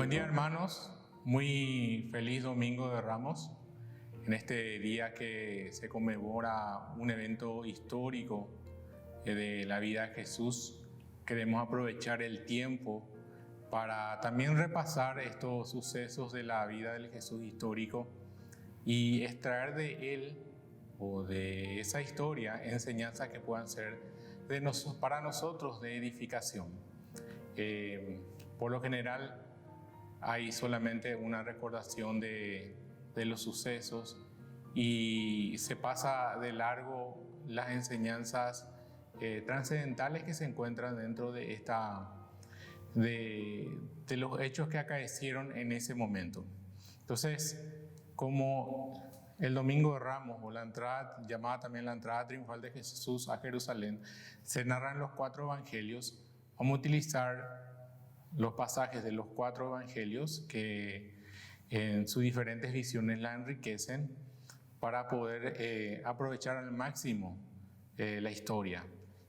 Buen día, hermanos. Muy feliz Domingo de Ramos. En este día que se conmemora un evento histórico de la vida de Jesús, queremos aprovechar el tiempo para también repasar estos sucesos de la vida del Jesús histórico y extraer de él o de esa historia enseñanzas que puedan ser para nosotros de edificación. Por lo general hay solamente una recordación de los sucesos y se pasa de largo las enseñanzas trascendentales que se encuentran dentro de de los hechos que acaecieron en ese momento. Entonces, como el Domingo de Ramos, o la entrada, llamada también la entrada triunfal de Jesús a Jerusalén, se narran los 4 evangelios, vamos a utilizar los pasajes de los 4 evangelios que en sus diferentes visiones la enriquecen para poder aprovechar al máximo la historia.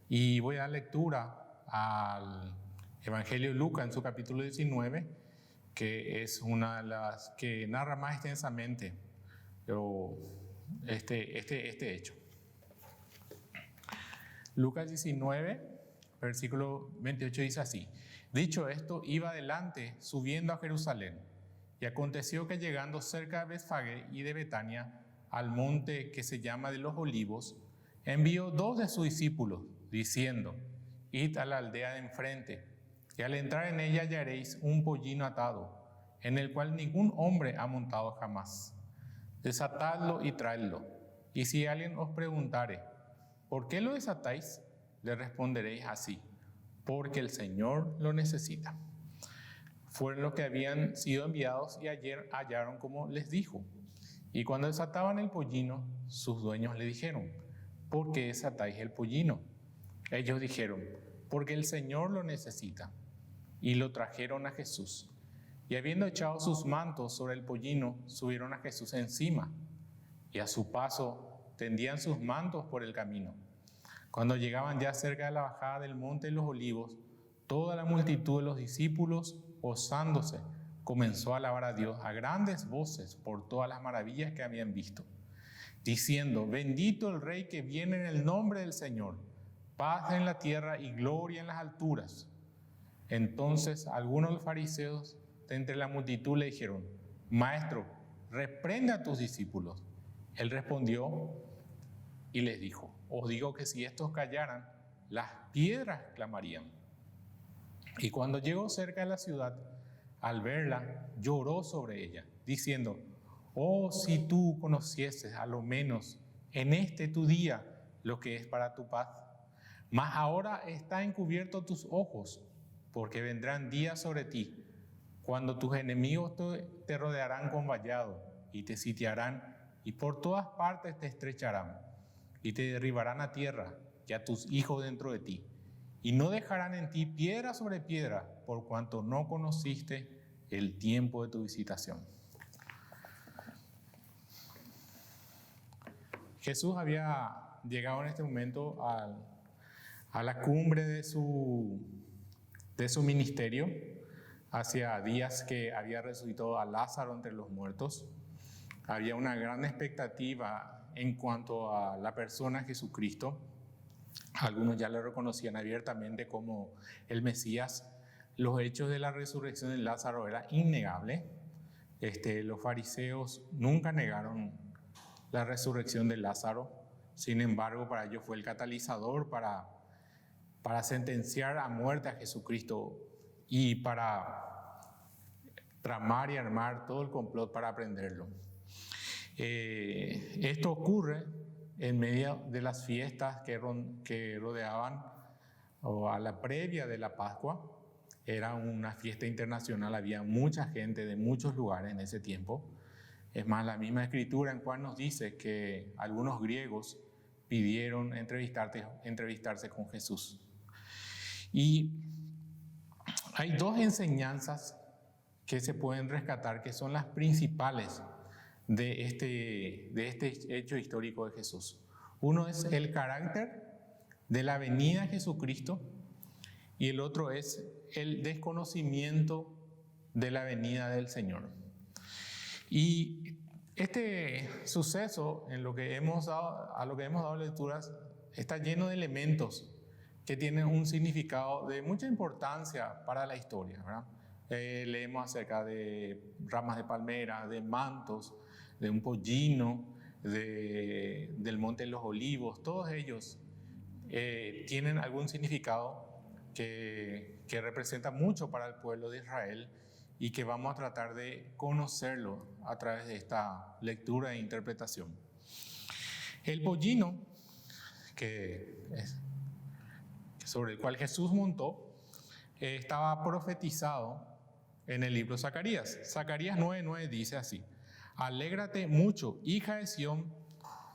Y voy a dar lectura al Evangelio de Lucas en su capítulo 19, que es una de las que narra más extensamente este hecho. Lucas 19, versículo 28 dice así: Dicho esto, iba adelante subiendo a Jerusalén, y aconteció que llegando cerca de Betfagé y de Betania, al monte que se llama de los Olivos, envió 2 de sus discípulos, diciendo: Id a la aldea de enfrente, y al entrar en ella hallaréis un pollino atado, en el cual ningún hombre ha montado jamás. Desatadlo y traedlo, y si alguien os preguntare: ¿por qué lo desatáis?, le responderéis así: porque el Señor lo necesita. Fueron los que habían sido enviados y ayer hallaron como les dijo. Y cuando desataban el pollino, sus dueños le dijeron: ¿por qué desatáis el pollino? Ellos dijeron: porque el Señor lo necesita. Y lo trajeron a Jesús. Y habiendo echado sus mantos sobre el pollino, subieron a Jesús encima. Y a su paso tendían sus mantos por el camino. Cuando llegaban ya cerca de la bajada del monte de los Olivos, toda la multitud de los discípulos, gozándose, comenzó a alabar a Dios a grandes voces por todas las maravillas que habían visto, diciendo: bendito el Rey que viene en el nombre del Señor, paz en la tierra y gloria en las alturas. Entonces algunos de los fariseos de entre la multitud le dijeron: Maestro, reprende a tus discípulos. Él respondió y les dijo: os digo que si estos callaran, las piedras clamarían. Y cuando llegó cerca de la ciudad, al verla, lloró sobre ella, diciendo: oh, si tú conocieses a lo menos en este tu día lo que es para tu paz. Mas ahora está encubierto tus ojos, porque vendrán días sobre ti, cuando tus enemigos te rodearán con vallado, y te sitiarán, y por todas partes te estrecharán, y te derribarán a tierra, y a tus hijos dentro de ti. Y no dejarán en ti piedra sobre piedra, por cuanto no conociste el tiempo de tu visitación. Jesús había llegado en este momento a la cumbre de su ministerio, hacia días que había resucitado a Lázaro entre los muertos. Había una gran expectativa en cuanto a la persona de Jesucristo. Algunos ya lo reconocían abiertamente como el Mesías. Los hechos de la resurrección de Lázaro era innegable. Los fariseos nunca negaron la resurrección de Lázaro. Sin embargo, para ellos fue el catalizador para sentenciar a muerte a Jesucristo y para tramar y armar todo el complot para prenderlo. Esto ocurre en medio de las fiestas que rodeaban o a la previa de la Pascua. Era una fiesta internacional, había mucha gente de muchos lugares en ese tiempo. Es más, la misma escritura en Juan nos dice que algunos griegos pidieron entrevistarse con Jesús. Y hay 2 enseñanzas que se pueden rescatar, que son las principales de este hecho histórico de Jesús. Uno es el carácter de la venida de Jesucristo y el otro es el desconocimiento de la venida del Señor. Y este suceso a lo que hemos dado lecturas está lleno de elementos que tienen un significado de mucha importancia para la historia, ¿verdad? Leemos acerca de ramas de palmera, de mantos, de un pollino, del Monte de los Olivos. Todos ellos tienen algún significado que representa mucho para el pueblo de Israel y que vamos a tratar de conocerlo a través de esta lectura e interpretación. El pollino, sobre el cual Jesús montó, estaba profetizado en el libro de Zacarías. Zacarías 9:9 dice así: alégrate mucho, hija de Sión,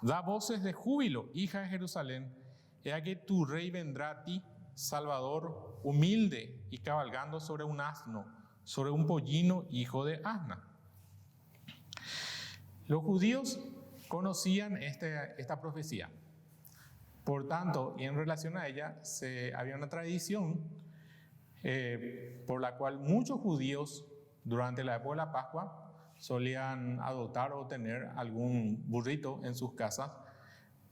da voces de júbilo, hija de Jerusalén, he aquí tu rey vendrá a ti, Salvador, humilde y cabalgando sobre un asno, sobre un pollino, hijo de asna. Los judíos conocían esta profecía. Por tanto, y en relación a ella, había una tradición por la cual muchos judíos durante la época de la Pascua solían adoptar o tener algún burrito en sus casas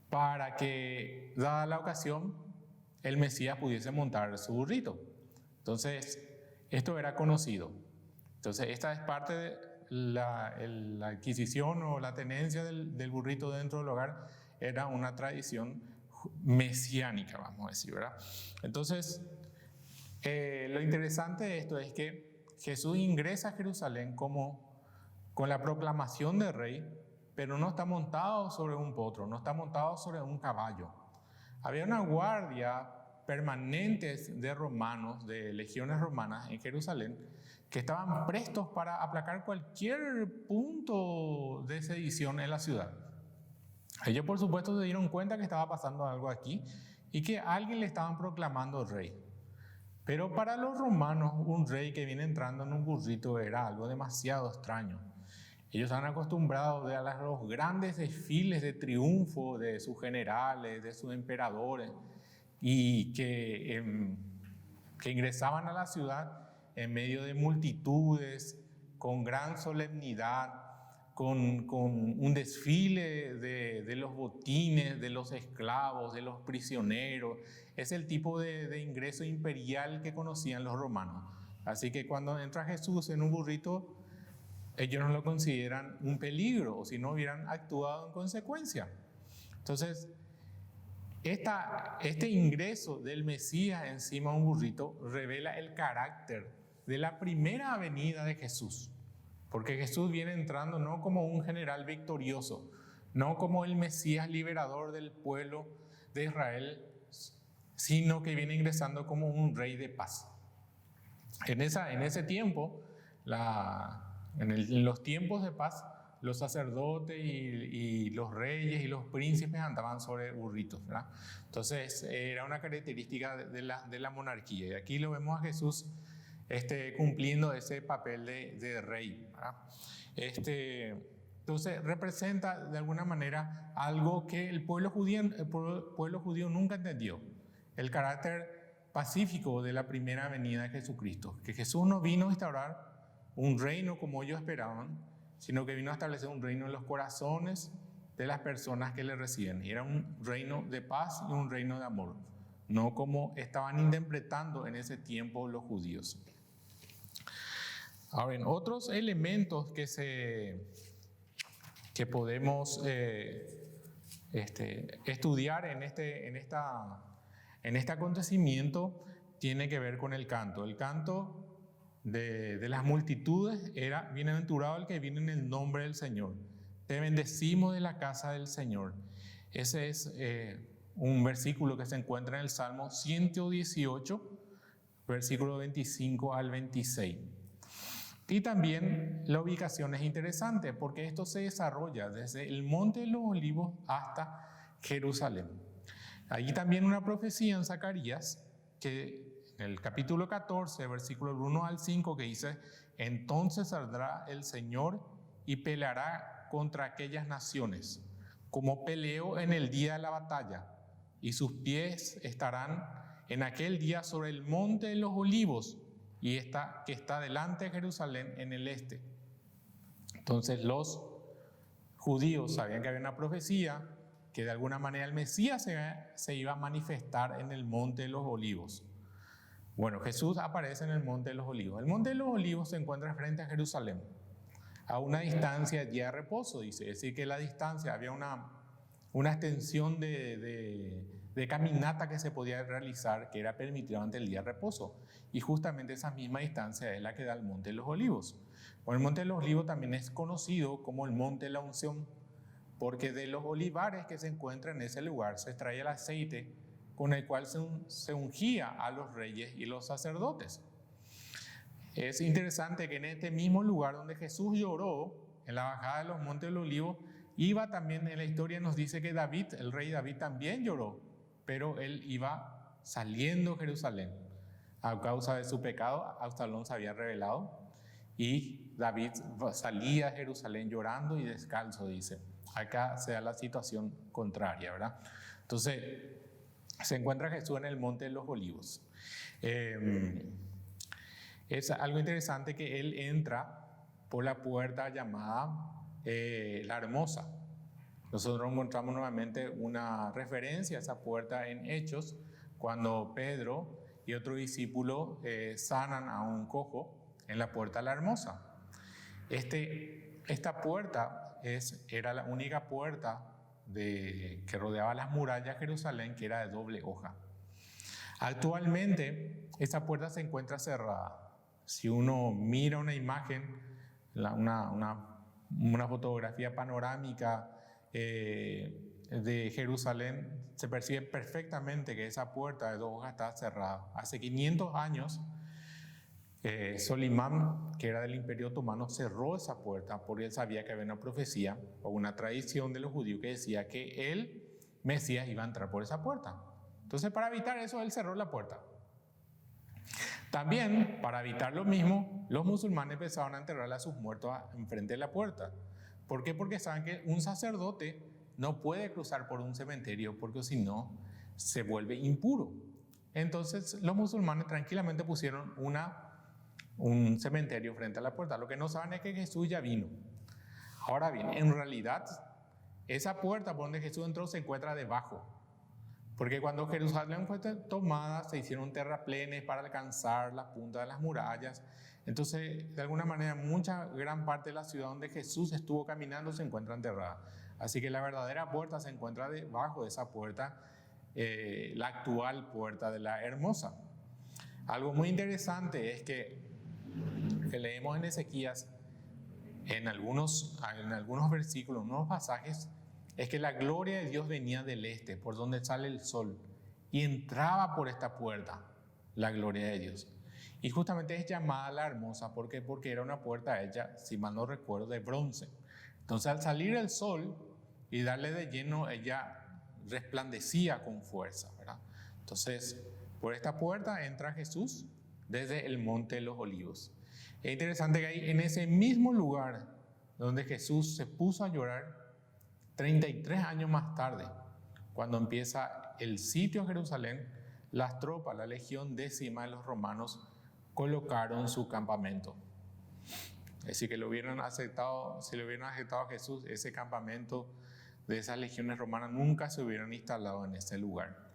para que, dada la ocasión, el Mesías pudiese montar su burrito. Entonces, esto era conocido. Entonces, esta es parte de la adquisición o la tenencia del burrito dentro del hogar. Era una tradición mesiánica, vamos a decir, ¿verdad? Entonces, lo interesante de esto es que Jesús ingresa a Jerusalén con la proclamación de rey, pero no está montado sobre un potro, no está montado sobre un caballo. Había una guardia permanente de romanos, de legiones romanas en Jerusalén, que estaban prestos para aplacar cualquier punto de sedición en la ciudad. Ellos, por supuesto, se dieron cuenta que estaba pasando algo aquí y que a alguien le estaban proclamando rey. Pero para los romanos, un rey que viene entrando en un burrito era algo demasiado extraño. Ellos estaban acostumbrados a los grandes desfiles de triunfo de sus generales, de sus emperadores, y que ingresaban a la ciudad en medio de multitudes, con gran solemnidad, con un desfile de los botines, de los esclavos, de los prisioneros. Es el tipo de ingreso imperial que conocían los romanos. Así que cuando entra Jesús en un burrito, ellos no lo consideran un peligro, o si no hubieran actuado en consecuencia. Entonces, este ingreso del Mesías encima de un burrito revela el carácter de la primera venida de Jesús. Porque Jesús viene entrando no como un general victorioso, no como el Mesías liberador del pueblo de Israel, sino que viene ingresando como un rey de paz. En ese tiempo, en los tiempos de paz, los sacerdotes y los reyes y los príncipes andaban sobre burritos, ¿verdad? Entonces era una característica de la monarquía. Y aquí lo vemos a Jesús cumpliendo ese papel de rey, ¿verdad? Entonces representa de alguna manera algo que el pueblo judío nunca entendió: el carácter pacífico de la primera venida de Jesucristo. Que Jesús no vino a instaurar un reino como ellos esperaban, sino que vino a establecer un reino en los corazones de las personas que le reciben. Y era un reino de paz y un reino de amor, no como estaban interpretando en ese tiempo los judíos. Ahora, en otros elementos que podemos estudiar en este acontecimiento tiene que ver con el canto. El canto de las multitudes era: bienaventurado el que viene en el nombre del Señor, te bendecimos de la casa del Señor. Ese es un versículo que se encuentra en el Salmo 118, versículo 25 al 26. Y también la ubicación es interesante porque esto se desarrolla desde el Monte de los Olivos hasta Jerusalén. Allí también una profecía en Zacarías, que en el capítulo 14, versículos 1 al 5, que dice: entonces saldrá el Señor y peleará contra aquellas naciones, como peleó en el día de la batalla, y sus pies estarán en aquel día sobre el Monte de los Olivos, y esta que está delante de Jerusalén en el este. Entonces los judíos sabían que había una profecía que de alguna manera el Mesías se iba a manifestar en el Monte de los Olivos. Bueno, Jesús aparece en el Monte de los Olivos. El Monte de los Olivos se encuentra frente a Jerusalén, a una distancia ya de reposo, dice. Es decir, que la distancia, había una extensión de caminata que se podía realizar, que era permitida durante el día de reposo. Y justamente esa misma distancia es la que da el Monte de los Olivos. Bueno, el Monte de los Olivos también es conocido como el Monte de la Unción, porque de los olivares que se encuentran en ese lugar se extraía el aceite con el cual se ungía a los reyes y los sacerdotes. Es interesante que en este mismo lugar donde Jesús lloró, en la bajada de los Montes de los Olivos, iba también, en la historia nos dice que David, el rey David, también lloró, pero él iba saliendo de Jerusalén. A causa de su pecado, Absalón se había rebelado y David salía de Jerusalén llorando y descalzo, dice. Acá se da la situación contraria, ¿verdad? Entonces, se encuentra Jesús en el Monte de los Olivos. Es algo interesante que él entra por la puerta llamada La Hermosa. Nosotros encontramos nuevamente una referencia a esa puerta en Hechos, cuando Pedro y otro discípulo sanan a un cojo en la puerta La Hermosa. Esta puerta era la única puerta que rodeaba las murallas de Jerusalén, que era de doble hoja. Actualmente, esa puerta se encuentra cerrada. Si uno mira una imagen, una fotografía panorámica de Jerusalén, se percibe perfectamente que esa puerta de dos hojas está cerrada. Hace 500 años, Solimán, que era del Imperio Otomano, cerró esa puerta porque él sabía que había una profecía o una tradición de los judíos que decía que el Mesías iba a entrar por esa puerta. Entonces, para evitar eso, él cerró la puerta. También, para evitar lo mismo, los musulmanes empezaron a enterrar a sus muertos enfrente de la puerta. ¿Por qué? Porque saben que un sacerdote no puede cruzar por un cementerio porque si no, se vuelve impuro. Entonces, los musulmanes tranquilamente pusieron un cementerio frente a la puerta. Lo que no saben es que Jesús ya vino. Ahora bien, en realidad, esa puerta por donde Jesús entró se encuentra debajo. Porque cuando Jerusalén fue tomada, se hicieron terraplenes para alcanzar la punta de las murallas. Entonces, de alguna manera, gran parte de la ciudad donde Jesús estuvo caminando se encuentra enterrada. Así que la verdadera puerta se encuentra debajo de esa puerta, la actual puerta de la Hermosa. Algo muy interesante es que leemos en Ezequías, en algunos versículos, en unos pasajes, es que la gloria de Dios venía del este, por donde sale el sol, y entraba por esta puerta la gloria de Dios. Y justamente es llamada la Hermosa, ¿por qué? Porque era una puerta hecha, si mal no recuerdo, de bronce. Entonces, al salir el sol y darle de lleno, ella resplandecía con fuerza, ¿verdad? Entonces, por esta puerta entra Jesús desde el Monte de los Olivos. Es interesante que ahí, en ese mismo lugar donde Jesús se puso a llorar, 33 años más tarde, cuando empieza el sitio a Jerusalén, las tropas, la legión 10ª de los romanos, colocaron su campamento. Es decir, que si lo hubieran aceptado a Jesús, ese campamento de esas legiones romanas nunca se hubieran instalado en ese lugar.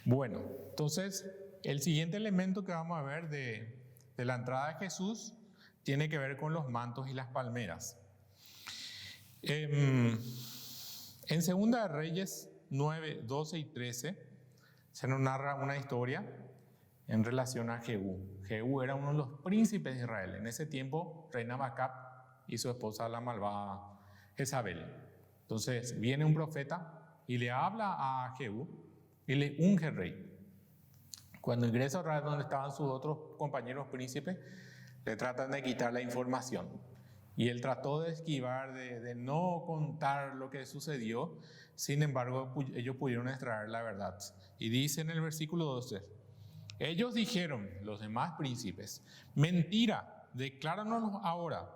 Bueno, entonces, el siguiente elemento que vamos a ver de la entrada de Jesús tiene que ver con los mantos y las palmeras. En 2 Reyes 9, 12 y 13 se nos narra una historia en relación a Jehú. Jehú era uno de los príncipes de Israel. En ese tiempo reinaba Acab y su esposa la malvada Jezabel. Entonces viene un profeta y le habla a Jehú y le unge rey. Cuando ingresa otra vez donde estaban sus otros compañeros príncipes, le tratan de quitar la información. Y él trató de esquivar, de no contar lo que sucedió. Sin embargo, ellos pudieron extraer la verdad. Y dice en el versículo 12, ellos dijeron, los demás príncipes, mentira, decláranos ahora.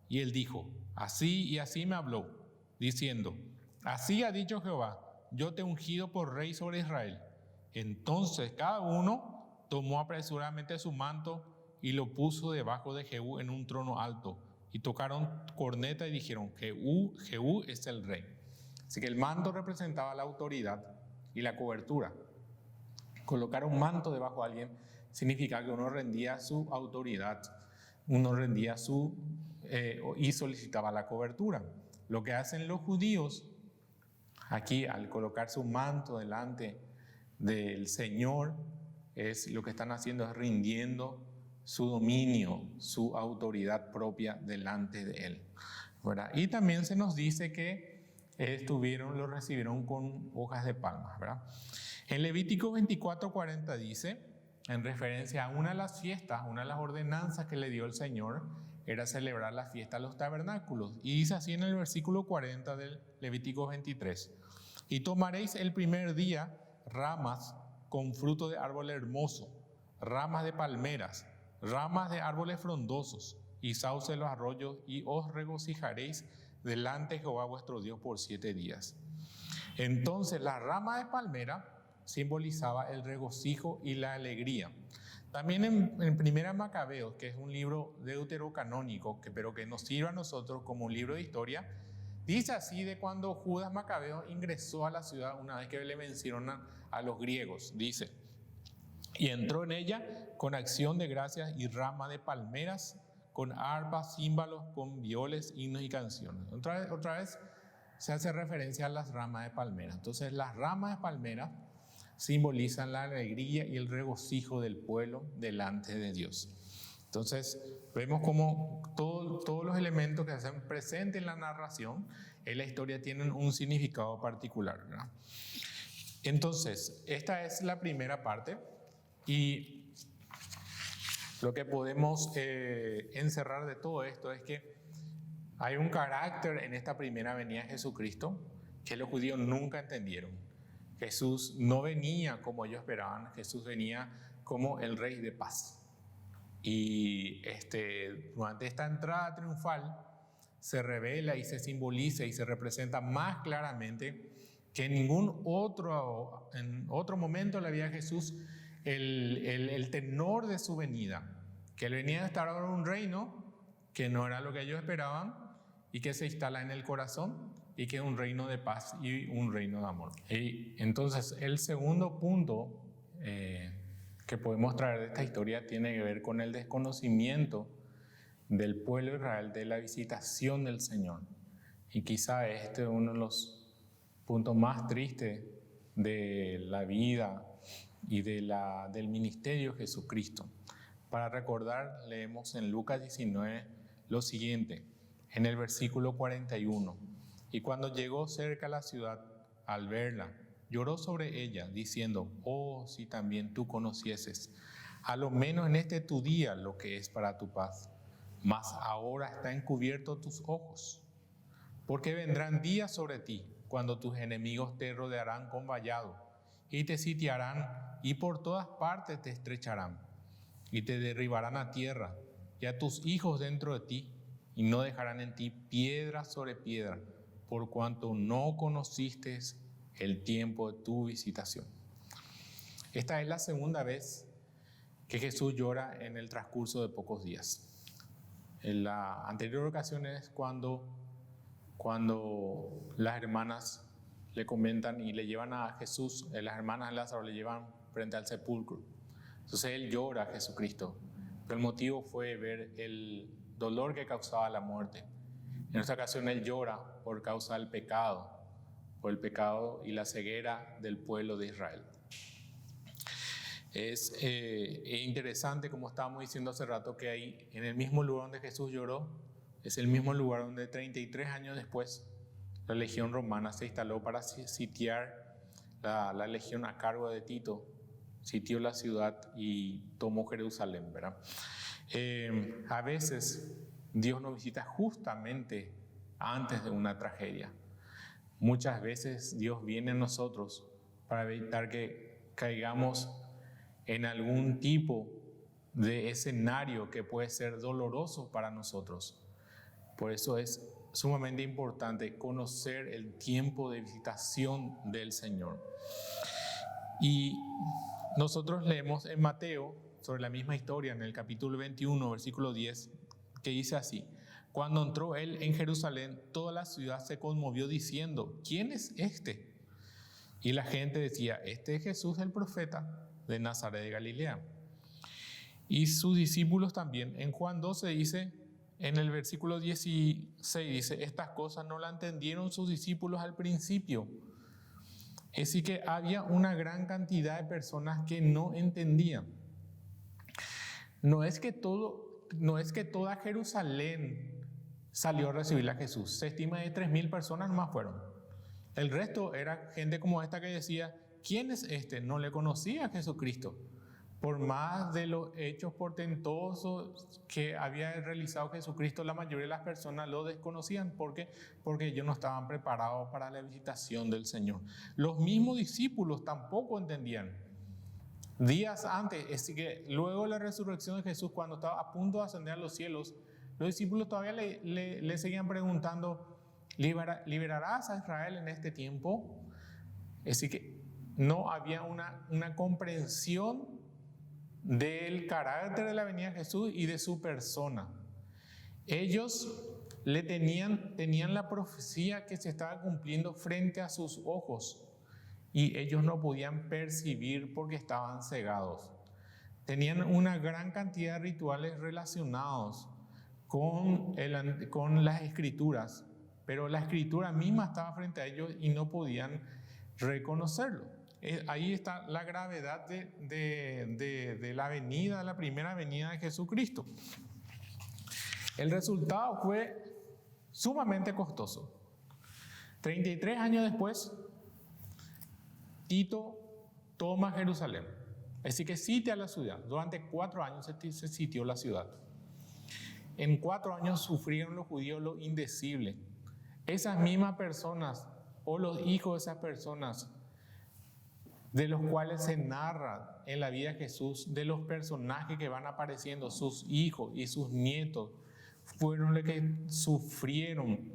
Y él dijo, así y así me habló, diciendo, así ha dicho Jehová, yo te he ungido por rey sobre Israel. Entonces cada uno tomó apresuradamente su manto y lo puso debajo de Jehú en un trono alto. Y tocaron corneta y dijeron: Jehú es el rey. Así que el manto representaba la autoridad y la cobertura. Colocar un manto debajo de alguien significa que uno rendía su autoridad, uno rendía y solicitaba la cobertura. Lo que hacen los judíos aquí al colocar su manto delante del Señor, lo que están haciendo es rindiendo su dominio, su autoridad propia delante de Él, ¿verdad? Y también se nos dice que lo recibieron con hojas de palmas, ¿verdad? En Levítico 24:40 dice, en referencia a una de las fiestas, una de las ordenanzas que le dio el Señor, era celebrar la fiesta de los tabernáculos. Y dice así en el versículo 40 del Levítico 23: y tomaréis el primer día ramas con fruto de árbol hermoso, ramas de palmeras, ramas de árboles frondosos y sauces de los arroyos, y os regocijaréis delante de Jehová vuestro Dios por 7 días. Entonces la rama de palmera simbolizaba el regocijo y la alegría. También en Primera Macabeos, que es un libro deuterocanónico, pero que nos sirve a nosotros como un libro de historia, dice así de cuando Judas Macabeo ingresó a la ciudad una vez que le vencieron a los griegos. Dice: y entró en ella con acción de gracias y rama de palmeras, con arpas, címbalos, con violes, himnos y canciones. Otra vez se hace referencia a las ramas de palmera. Entonces las ramas de palmera simbolizan la alegría y el regocijo del pueblo delante de Dios. Entonces vemos cómo todos los elementos que se hacen presentes en la narración, en la historia, tienen un significado particular, ¿verdad? Entonces, esta es la primera parte, y lo que podemos encerrar de todo esto es que hay un carácter en esta primera venida de Jesucristo que los judíos nunca entendieron. Jesús no venía como ellos esperaban, Jesús venía como el Rey de paz. Y durante esta entrada triunfal se revela y se simboliza y se representa más claramente que en otro momento de la vida de Jesús el tenor de su venida, que él venía a instaurar un reino que no era lo que ellos esperaban y que se instala en el corazón, y que es un reino de paz y un reino de amor. Y entonces el segundo punto que podemos traer de esta historia tiene que ver con el desconocimiento del pueblo de Israel de la visitación del Señor. Y quizá este es uno de los puntos más tristes de la vida y del ministerio de Jesucristo. Para recordar, leemos en Lucas 19 lo siguiente, en el versículo 41. Y cuando llegó cerca a la ciudad, al verla, lloró sobre ella, diciendo: oh, si también tú conocieses, a lo menos en este tu día, lo que es para tu paz. Mas ahora está encubierto tus ojos, porque vendrán días sobre ti, cuando tus enemigos te rodearán con vallado, y te sitiarán, y por todas partes te estrecharán, y te derribarán a tierra, y a tus hijos dentro de ti, y no dejarán en ti piedra sobre piedra, por cuanto no conociste el tiempo de tu visitación. Esta es la segunda vez que Jesús llora en el transcurso de pocos días. En la anterior ocasión es cuando las hermanas le comentan y le llevan a Jesús, las hermanas de Lázaro le llevan frente al sepulcro. Entonces él llora a Jesucristo, pero el motivo fue ver el dolor que causaba la muerte. En esta ocasión él llora por causa del pecado, por el pecado y la ceguera del pueblo de Israel. Es interesante, como estábamos diciendo hace rato, que ahí en el mismo lugar donde Jesús lloró, es el mismo lugar donde 33 años después la legión romana se instaló para sitiar la legión a cargo de Tito, sitió la ciudad y tomó Jerusalén, ¿verdad? A veces Dios nos visita justamente antes de una tragedia. Muchas veces Dios viene a nosotros para evitar que caigamos en algún tipo de escenario que puede ser doloroso para nosotros. Por eso es sumamente importante conocer el tiempo de visitación del Señor. Y Nosotros leemos en Mateo sobre la misma historia en el capítulo 21, versículo 10, que dice así: cuando entró él en Jerusalén, toda la ciudad se conmovió diciendo: ¿quién es este? Y la gente decía: este es Jesús el profeta de Nazaret de Galilea. Y sus discípulos también. En Juan 12 dice, en el versículo 16 dice: estas cosas no las entendieron sus discípulos al principio. Es decir, que había una gran cantidad de personas que no entendían. No es que toda Jerusalén salió a recibir a Jesús. Se estima de 3.000 personas más fueron. El resto era gente como esta que decía: ¿quién es este? No le conocía a Jesucristo. Por más de los hechos portentosos que había realizado Jesucristo, la mayoría de las personas lo desconocían. ¿Por qué? Porque ellos no estaban preparados para la visitación del Señor. Los mismos discípulos tampoco entendían. Días antes, es decir, que luego de la resurrección de Jesús, cuando estaba a punto de ascender a los cielos, los discípulos todavía le seguían preguntando: ¿liberarás a Israel en este tiempo? Es decir, que no había una comprensión del carácter de la venida de Jesús y de su persona. Ellos tenían la profecía que se estaba cumpliendo frente a sus ojos y ellos no podían percibir porque estaban cegados. Tenían una gran cantidad de rituales relacionados con las escrituras, pero la escritura misma estaba frente a ellos y no podían reconocerlo. Ahí está la gravedad de la primera venida de Jesucristo. El resultado fue sumamente costoso. 33 años después, Tito toma Jerusalén. Es decir, que sitia la ciudad. Durante 4 años se sitió la ciudad. En 4 años sufrieron los judíos lo indecible. Esas mismas personas, o los hijos de esas personas, de los cuales se narra en la vida de Jesús, de los personajes que van apareciendo, sus hijos y sus nietos, fueron los que sufrieron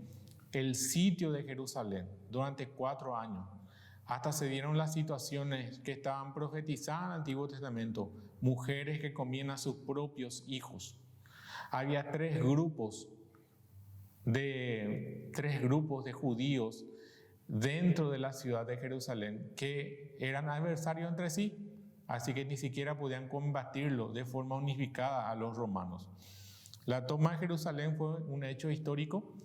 el sitio de Jerusalén durante 4 años. Hasta se dieron las situaciones que estaban profetizadas en el Antiguo Testamento: mujeres que comían a sus propios hijos. Había 3 grupos de judíos dentro de la ciudad de Jerusalén que eran adversarios entre sí, así que ni siquiera podían combatirlo de forma unificada a los romanos. La toma de Jerusalén fue un hecho histórico.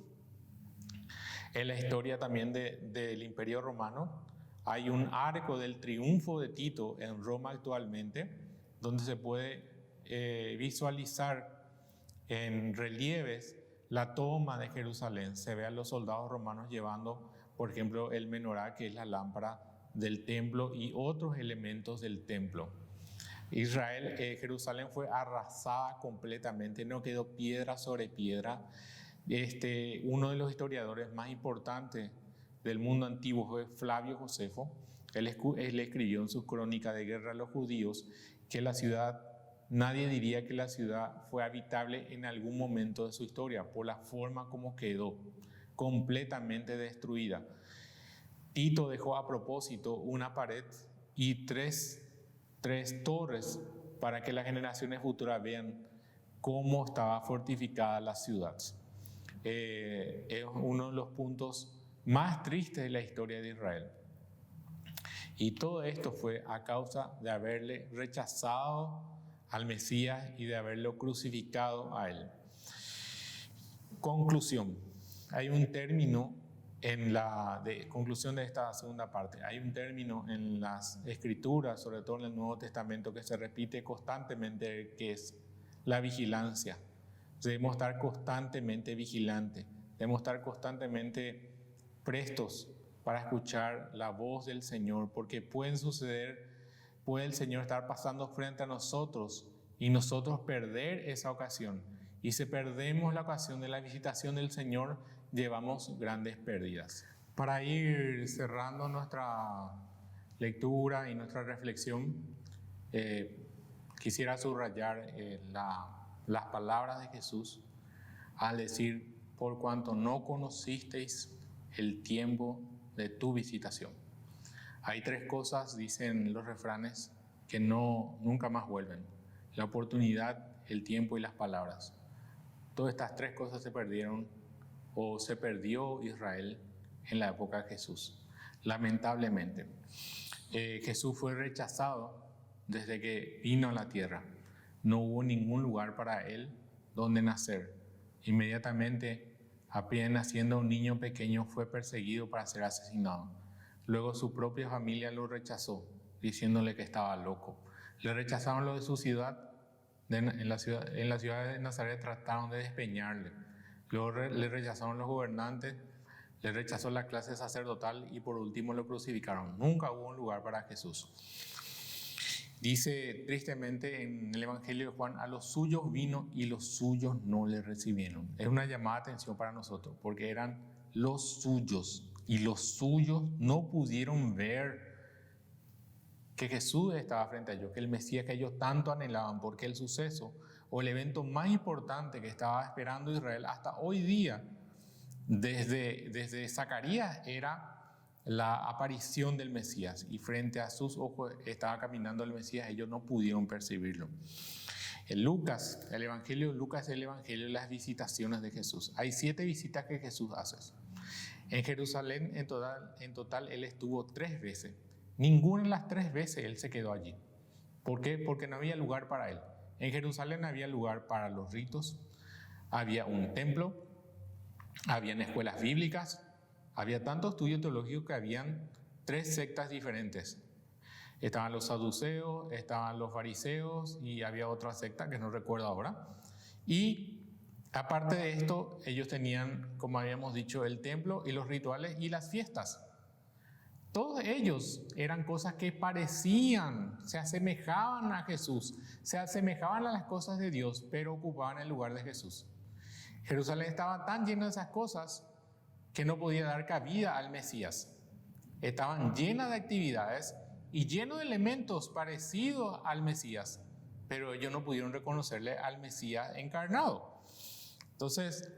En la historia también del Imperio Romano hay un arco del triunfo de Tito en Roma actualmente, donde se puede visualizar en relieves la toma de Jerusalén. Se ve a los soldados romanos llevando, por ejemplo, el menorá, que es la lámpara del templo, y otros elementos del templo. Jerusalén fue arrasada completamente, no quedó piedra sobre piedra. Uno de los historiadores más importantes del mundo antiguo fue Flavio Josefo. Él escribió en su crónica de guerra a los judíos que la ciudad, nadie diría que la ciudad fue habitable en algún momento de su historia, por la forma como quedó, completamente destruida. Tito dejó a propósito una pared y tres torres para que las generaciones futuras vean cómo estaba fortificada la ciudad. Es uno de los puntos más tristes de la historia de Israel. Y todo esto fue a causa de haberle rechazado al Mesías y de haberlo crucificado a él. Conclusión. Hay un término conclusión de esta segunda parte. Hay un término en las Escrituras, sobre todo en el Nuevo Testamento, que se repite constantemente, que es la vigilancia. Debemos estar constantemente vigilantes, debemos estar constantemente prestos para escuchar la voz del Señor, porque puede el Señor estar pasando frente a nosotros y nosotros perder esa ocasión. Y si perdemos la ocasión de la visitación del Señor, llevamos grandes pérdidas. Para ir cerrando nuestra lectura y nuestra reflexión, quisiera subrayar las palabras de Jesús al decir: por cuanto no conocisteis el tiempo de tu visitación. Hay 3 cosas, dicen los refranes, que nunca más vuelven. La oportunidad, el tiempo y las palabras. Todas estas tres cosas se perdieron o se perdió Israel en la época de Jesús. Lamentablemente, Jesús fue rechazado desde que vino a la tierra. No hubo ningún lugar para él donde nacer. Inmediatamente, apenas siendo un niño pequeño, fue perseguido para ser asesinado. Luego su propia familia lo rechazó, diciéndole que estaba loco. Le rechazaron lo de su ciudad. En la ciudad de Nazaret trataron de despeñarle. Luego le rechazaron los gobernantes, le rechazó la clase sacerdotal y por último lo crucificaron. Nunca hubo un lugar para Jesús. Dice tristemente en el Evangelio de Juan, a los suyos vino y los suyos no le recibieron. Es una llamada de atención para nosotros, porque eran los suyos y los suyos no pudieron ver que Jesús estaba frente a ellos, que el Mesías que ellos tanto anhelaban, porque el suceso o el evento más importante que estaba esperando Israel hasta hoy día, desde Zacarías, era la aparición del Mesías, y frente a sus ojos estaba caminando el Mesías. Ellos no pudieron percibirlo. El Evangelio de Lucas es el Evangelio de las visitaciones de Jesús. Hay 7 visitas que Jesús hace. En Jerusalén en total él estuvo 3 veces. Ninguna de las 3 veces él se quedó allí. ¿Por qué? Porque no había lugar para él. En Jerusalén había lugar para los ritos, había un templo, habían escuelas bíblicas, había tanto estudio teológico que habían 3 sectas diferentes. Estaban los saduceos, estaban los fariseos y había otra secta que no recuerdo ahora. Y aparte de esto, ellos tenían, como habíamos dicho, el templo y los rituales y las fiestas. Todos ellos eran cosas que parecían, se asemejaban a Jesús, se asemejaban a las cosas de Dios, pero ocupaban el lugar de Jesús. Jerusalén estaba tan lleno de esas cosas que no podía dar cabida al Mesías. Estaban llenas de actividades y llenos de elementos parecidos al Mesías, pero ellos no pudieron reconocerle al Mesías encarnado. Entonces,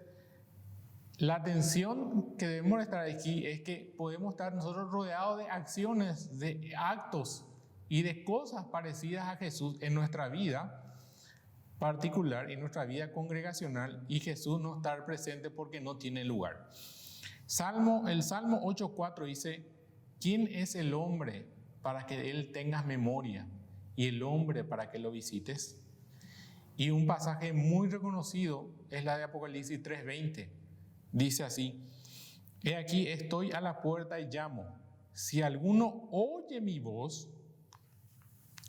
la atención que debemos estar aquí es que podemos estar nosotros rodeados de acciones, de actos y de cosas parecidas a Jesús en nuestra vida particular, en nuestra vida congregacional, y Jesús no estar presente porque no tiene lugar. El Salmo 8:4 dice: ¿quién es el hombre para que él tengas memoria y el hombre para que lo visites? Y un pasaje muy reconocido es la de Apocalipsis 3:20. Dice así: he aquí estoy a la puerta y llamo. Si alguno oye mi voz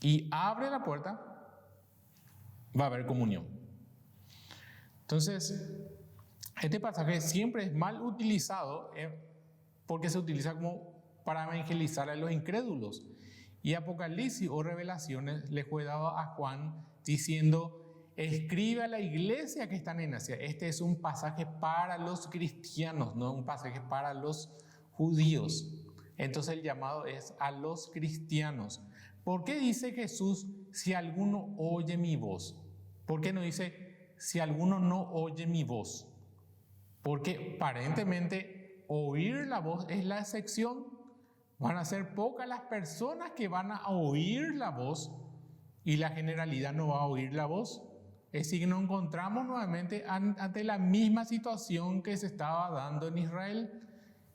y abre la puerta, va a haber comunión. Entonces, este pasaje siempre es mal utilizado porque se utiliza como para evangelizar a los incrédulos. Y Apocalipsis o Revelaciones le fue dado a Juan diciendo: escribe a la iglesia que están en Asia. Este es un pasaje para los cristianos, no un pasaje para los judíos. Entonces el llamado es a los cristianos. ¿Por qué dice Jesús si alguno oye mi voz? ¿Por qué no dice si alguno no oye mi voz? Porque aparentemente oír la voz es la excepción. Van a ser pocas las personas que van a oír la voz y la generalidad no va a oír la voz. Es decir, que nos encontramos nuevamente ante la misma situación que se estaba dando en Israel.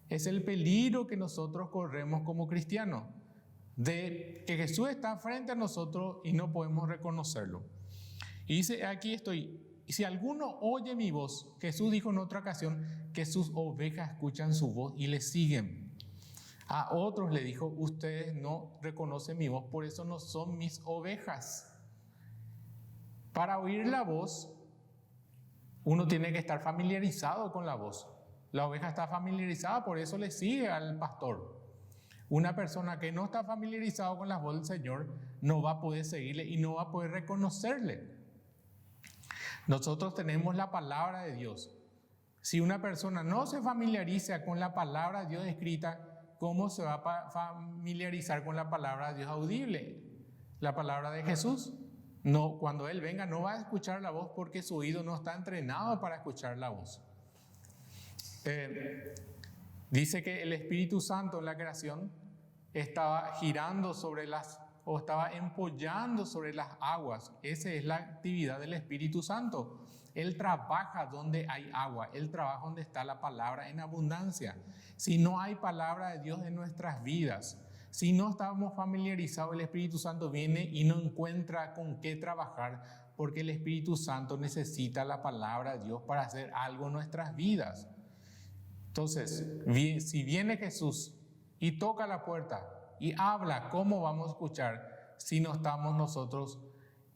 Es el peligro que nosotros corremos como cristianos, de que Jesús está frente a nosotros y no podemos reconocerlo. Y dice: aquí estoy. Y si alguno oye mi voz, Jesús dijo en otra ocasión que sus ovejas escuchan su voz y le siguen. A otros le dijo: ustedes no reconocen mi voz, por eso no son mis ovejas. Para oír la voz, uno tiene que estar familiarizado con la voz. La oveja está familiarizada, por eso le sigue al pastor. Una persona que no está familiarizada con la voz del Señor no va a poder seguirle y no va a poder reconocerle. Nosotros tenemos la palabra de Dios. Si una persona no se familiariza con la palabra de Dios escrita, ¿cómo se va a familiarizar con la palabra de Dios audible? La palabra de Jesús. No, cuando Él venga no va a escuchar la voz porque su oído no está entrenado para escuchar la voz. Dice que el Espíritu Santo en la creación estaba girando sobre las o estaba empollando sobre las aguas. Esa es la actividad del Espíritu Santo. Él trabaja donde hay agua, Él trabaja donde está la palabra en abundancia. Si no hay palabra de Dios en nuestras vidas, si no estamos familiarizados, el Espíritu Santo viene y no encuentra con qué trabajar, porque el Espíritu Santo necesita la palabra de Dios para hacer algo en nuestras vidas. Entonces, si viene Jesús y toca la puerta y habla, ¿cómo vamos a escuchar si no estamos nosotros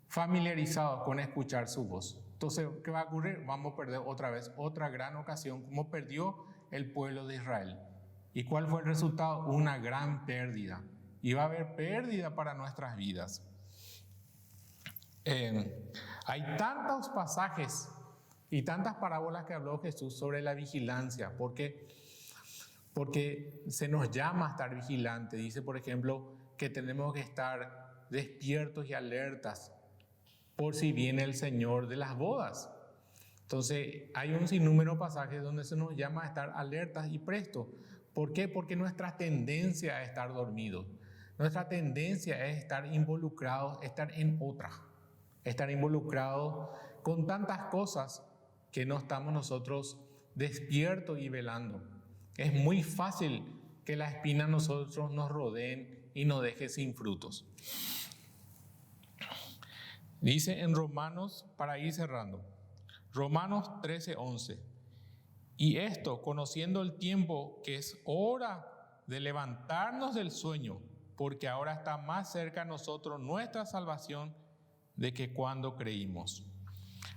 familiarizados con escuchar su voz? Entonces, ¿qué va a ocurrir? Vamos a perder otra vez otra gran ocasión, como perdió el pueblo de Israel. ¿Y cuál fue el resultado? Una gran pérdida. Y va a haber pérdida para nuestras vidas. Hay tantos pasajes y tantas parábolas que habló Jesús sobre la vigilancia, porque se nos llama a estar vigilantes. Dice, por ejemplo, que tenemos que estar despiertos y alertas por si viene el Señor de las bodas. Entonces, hay un sinnúmero de pasajes donde se nos llama a estar alertas y prestos. ¿Por qué? Porque nuestra tendencia es estar dormidos. Nuestra tendencia es estar involucrados, estar en otra. Estar involucrados con tantas cosas que no estamos nosotros despiertos y velando. Es muy fácil que la espina a nosotros nos rodeen y nos deje sin frutos. Dice en Romanos, para ir cerrando, Romanos 13:11, y esto conociendo el tiempo, que es hora de levantarnos del sueño, porque ahora está más cerca a nosotros nuestra salvación de que cuando creímos.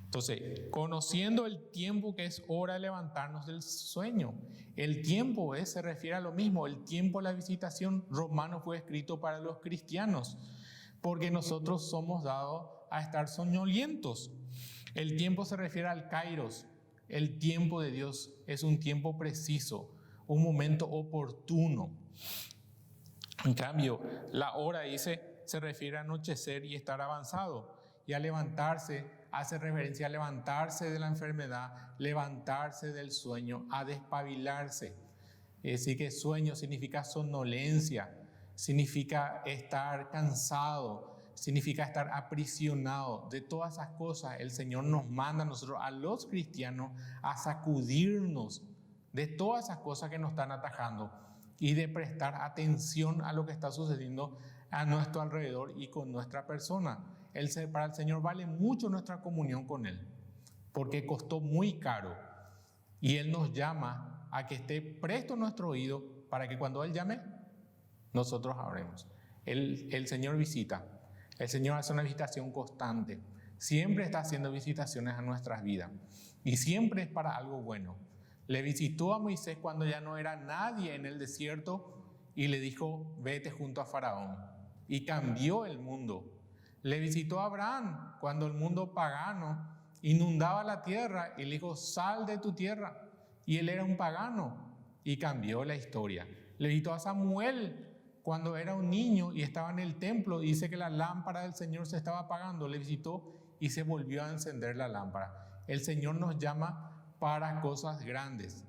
Entonces, conociendo el tiempo, que es hora de levantarnos del sueño. El tiempo se refiere a lo mismo. El tiempo de la visitación romano fue escrito para los cristianos, porque nosotros somos dados a estar soñolientos. El tiempo se refiere al kairos. El tiempo de Dios es un tiempo preciso, un momento oportuno. En cambio, la hora se refiere a anochecer y estar avanzado. Y a levantarse hace referencia a levantarse de la enfermedad, levantarse del sueño, a despabilarse. Es decir, que sueño significa somnolencia, significa estar cansado, significa estar aprisionado. De todas esas cosas, el Señor nos manda a nosotros, a los cristianos, a sacudirnos de todas esas cosas que nos están atajando y de prestar atención a lo que está sucediendo a nuestro alrededor y con nuestra persona. Para el Señor vale mucho nuestra comunión con Él, porque costó muy caro. Y Él nos llama a que esté presto nuestro oído para que cuando Él llame, nosotros abremos. El Señor visita. El Señor hace una visitación constante. Siempre está haciendo visitaciones a nuestras vidas. Y siempre es para algo bueno. Le visitó a Moisés cuando ya no era nadie en el desierto y le dijo, vete junto a Faraón. Y cambió el mundo. Le visitó a Abraham cuando el mundo pagano inundaba la tierra y le dijo, sal de tu tierra. Y él era un pagano y cambió la historia. Le visitó a Samuel cuando era un niño y estaba en el templo y dice que la lámpara del Señor se estaba apagando. Le visitó y se volvió a encender la lámpara. El Señor nos llama para cosas grandes,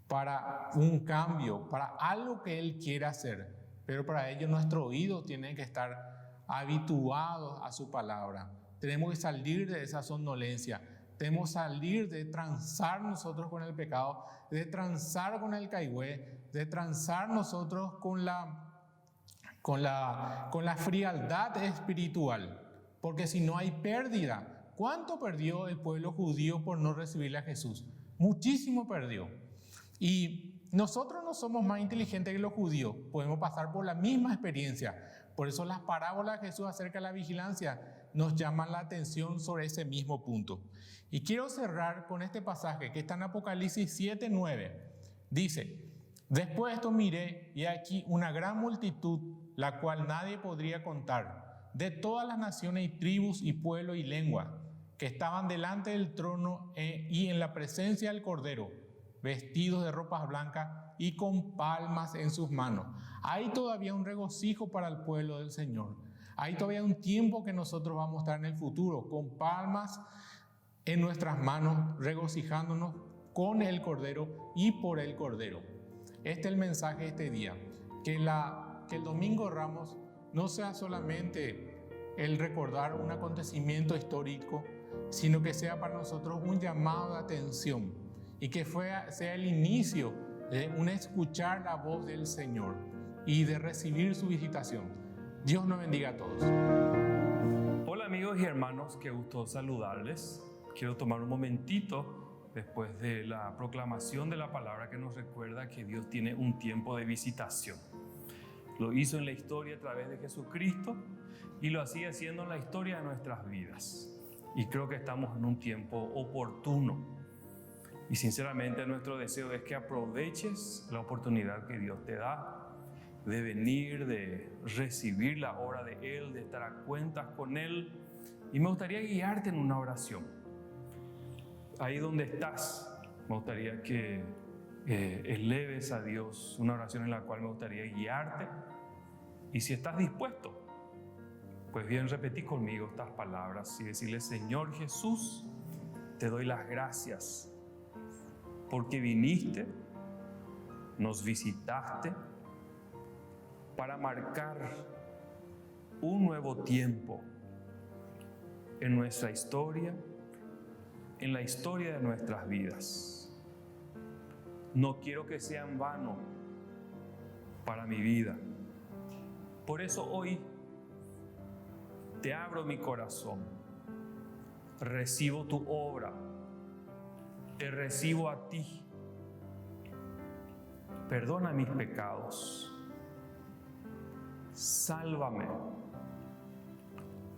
para un cambio, para algo que Él quiere hacer. Pero para ello nuestro oído tiene que estar habituados a su palabra. Tenemos que salir de esa somnolencia. Tenemos que salir de transar nosotros con el pecado, de transar con el caigüe, de transar nosotros con la frialdad espiritual. Porque si no hay pérdida, ¿cuánto perdió el pueblo judío por no recibirle a Jesús? Muchísimo perdió. Y nosotros no somos más inteligentes que los judíos, podemos pasar por la misma experiencia. Por eso las parábolas de Jesús acerca de la vigilancia nos llaman la atención sobre ese mismo punto. Y quiero cerrar con este pasaje que está en Apocalipsis 7:9. Dice, después de esto miré y aquí una gran multitud, la cual nadie podría contar, de todas las naciones y tribus y pueblos y lengua, que estaban delante del trono y en la presencia del Cordero, vestidos de ropas blancas y con palmas en sus manos. Hay todavía un regocijo para el pueblo del Señor. Hay todavía un tiempo que nosotros vamos a estar en el futuro, con palmas en nuestras manos, regocijándonos con el Cordero y por el Cordero. Este es el mensaje de este día, que el Domingo de Ramos no sea solamente el recordar un acontecimiento histórico, sino que sea para nosotros un llamado de atención y que sea el inicio de un escuchar la voz del Señor y de recibir su visitación. Dios nos bendiga a todos. Hola amigos y hermanos, qué gusto saludarles. Quiero tomar un momentito después de la proclamación de la palabra que nos recuerda que Dios tiene un tiempo de visitación. Lo hizo en la historia a través de Jesucristo y lo sigue haciendo en la historia de nuestras vidas. Y creo que estamos en un tiempo oportuno. Y sinceramente nuestro deseo es que aproveches la oportunidad que Dios te da de venir, de recibir la obra de Él, de estar a cuentas con Él. Y me gustaría guiarte en una oración. Ahí donde estás, me gustaría que eleves a Dios una oración en la cual me gustaría guiarte. Y si estás dispuesto, pues bien, repetí conmigo estas palabras y decirle: Señor Jesús, te doy las gracias porque viniste, nos visitaste para marcar un nuevo tiempo en nuestra historia, en la historia de nuestras vidas. No quiero que sea en vano para mi vida. Por eso hoy te abro mi corazón, recibo tu obra, te recibo a ti. Perdona mis pecados, sálvame,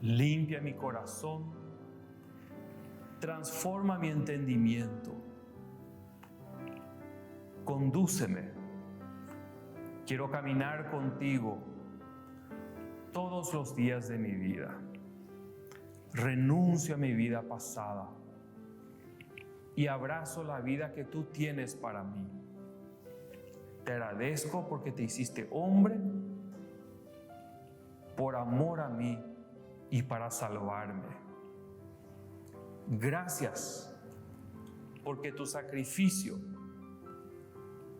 limpia mi corazón, transforma mi entendimiento, condúceme. Quiero caminar contigo todos los días de mi vida. Renuncio a mi vida pasada y abrazo la vida que tú tienes para mí. Te agradezco porque te hiciste hombre por amor a mí y para salvarme. Gracias porque tu sacrificio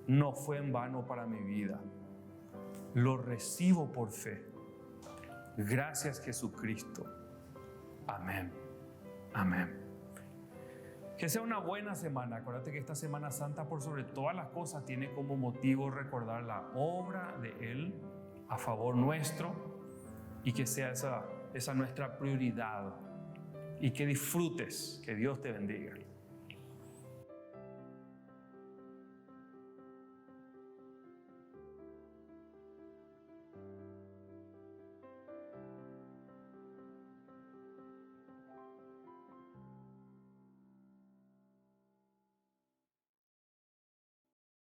no fue en vano para mi vida. Lo recibo por fe. Gracias, Jesucristo. Amén. Amén. Que sea una buena semana. Acuérdate que esta Semana Santa, por sobre todas las cosas, tiene como motivo recordar la obra de Él a favor nuestro, y que sea esa nuestra prioridad, y que disfrutes. Que Dios te bendiga.